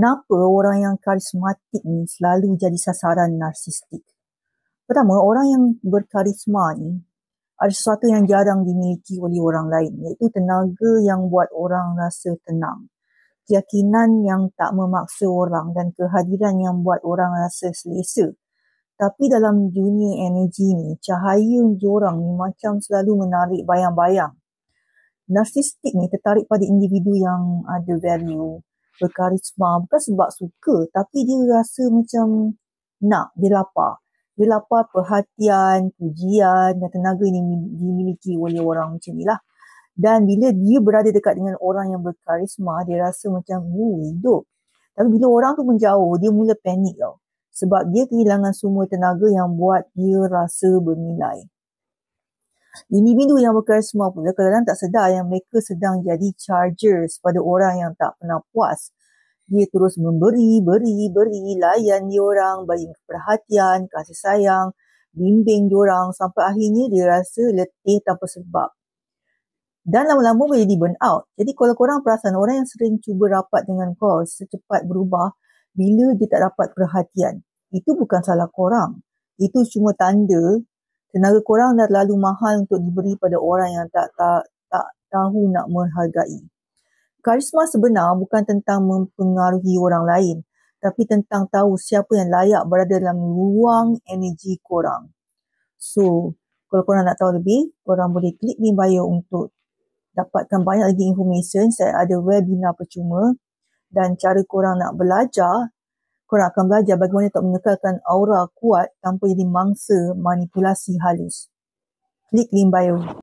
Kenapa orang yang karismatik ni selalu jadi sasaran narsistik? Pertama, orang yang berkarisma ni ada sesuatu yang jarang dimiliki oleh orang lain, iaitu tenaga yang buat orang rasa tenang, keyakinan yang tak memaksa orang dan kehadiran yang buat orang rasa selesa. Tapi dalam dunia energi ni, cahaya diorang ni macam selalu menarik bayang-bayang. Narsistik ni tertarik pada individu yang ada value, berkarisma, bukan sebab suka, tapi dia rasa macam dia lapar. Dia lapar perhatian, pujian dan tenaga yang dimiliki oleh orang macam ni lah. Dan bila dia berada dekat dengan orang yang berkarisma, dia rasa macam hidup. Tapi bila orang tu menjauh, dia mula panik tau. Sebab dia kehilangan semua tenaga yang buat dia rasa bernilai. Individu yang berkarisma pula kadang-kadang tak sedar yang mereka sedang jadi chargers pada orang yang tak pernah puas. Dia terus memberi, layan diorang, bagi perhatian, kasih sayang, bimbing diorang sampai akhirnya dia rasa letih tanpa sebab. Dan lama-lama boleh di burn out. Jadi kalau korang perasan orang yang sering cuba rapat dengan kau secepat berubah bila dia tak dapat perhatian. Itu bukan salah korang. Itu cuma tanda tenaga korang dah terlalu mahal untuk diberi pada orang yang tak tahu nak menghargai. Karisma sebenar bukan tentang mempengaruhi orang lain, tapi tentang tahu siapa yang layak berada dalam ruang energi korang. So, kalau korang nak tahu lebih, korang boleh klik link bio untuk dapatkan banyak lagi information. Saya ada webinar percuma dan cara korang nak belajar, korang akan belajar bagaimana untuk mengekalkan aura kuat tanpa jadi mangsa manipulasi halus. Klik link bio.